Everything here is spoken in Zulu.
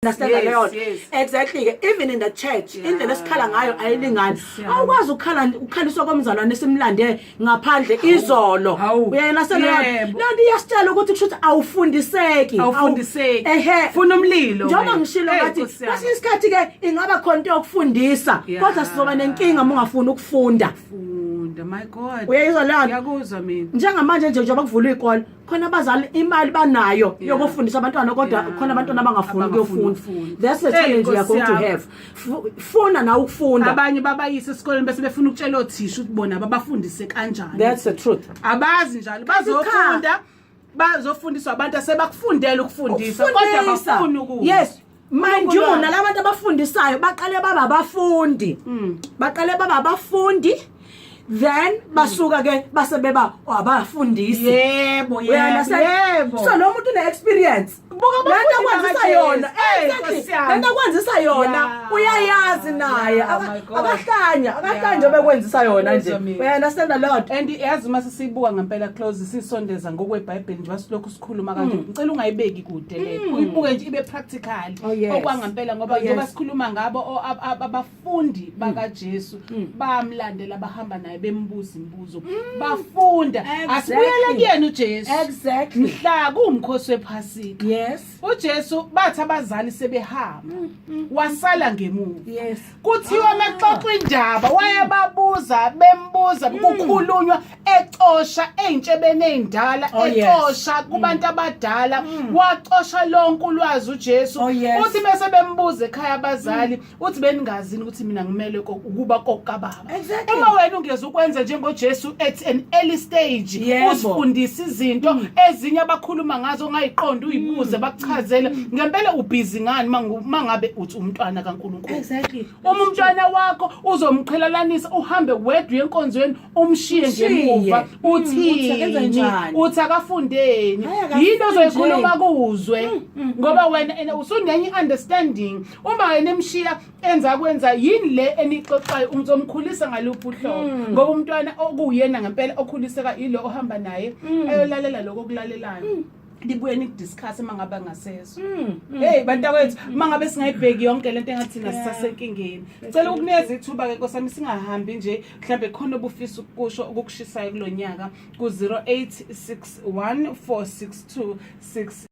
Understand leyo exactly even in the church indlela esikhala ngayo ayilingani awukwazi ukhaliswa komzalwane esimlande ngaphandle izolo uyena lento iyasitshela ukuthi kushuthi awufundiseki funa umlilo njengoba ngishilo ngathi isikhathi ke ingaba khona into yokufundisa kodwa sizoba nenkinga uma ungafuni ukufunda. My God. Uyayizwa leyo? Ngiyakuzwa mina. Njengamanje njengoba kuvulwa izikole khona abazali imali banayo yokufundisa abantwana kodwa khona abantwana abangafuni ukuyofunda. That's the challenge we are going to have. Funa na ukufunda. Abanye babayise esikoleni bese befuna ukutshela othisha ukuthi bona babafundise kanjani. That's the truth. Abazi njalo bazofundiswa abantu asebakufundela ukufundisa kodwa abafuni ukuthi. Yes. Mind you nalabantu abafundisayo baqale baba abafundi. Baqale baba abafundi. Then basuka ke base beba abafundisi. Yebo. So lo muntu une experience. Lento kwenzisa yona. Exactly. Lento kwenzisa yona uyayazi naye. Akahlanja bekwenzisa yona nje. We understand a lot. And yazi mase sibuka ngempela close sisondeza ngokweBhayibheli nje basilokhu sikhuluma kanje. Ngicela ungayibeki kude le. Uyibuke nje ibe practical. Okwangempela ngoba njengoba sikhuluma ngabo abafundi bakaJesu bamlandela bahamba naye bembuza imibuzo bafunda asibuyele kuyena uJesu exactly mhla kumkhosi wePhasika uJesu bathi abazali sebehamba wasala ngemuva kuthiwa maxoxa indaba wayebabuza bembuza kukhulunywa ecosha ezintshebeni ezindala ecosha kubantu abadala wacosha lonke ulwazi uJesu uthi bese bembuza ekhaya abazali uthi beningazini ukuthi mina ngimele ukuba kokababa uma wena ungeza ukwenza njengoJesu at an early stage usifundisa izinto ezinye abakhuluma ngazo ongayiqonda uyibuze bakuchazele ngempela ubhizi ngani mangabe uthi umntwana kaNkulunkulu exactly uma umntwana wakho uzomqhelalanisa uhambe wedwa enkonzweni umshiye ngemuva uthi uthi akafundeni yinto ozoyikhuluma kuzwe ngoba wena usunenye understanding uma wena emshiya enza kwenza yini le enixoxayo umzomkhulisa ngaluphi uhlobo ngoba umntwana okuyena ngempela okhuliseka ilo ohamba naye ayolalela lokho okulalelayo libuye nikudiscuss mangabe ngasezwe hey bantakwethu mangabe singayibheki yonke lento engathina sisasenkingeni cela ukunikeza ithuba ke nkosami singahambi nje mhlambe khona obufisa ukusho ukukushisayo kulonyaka ku 0861 462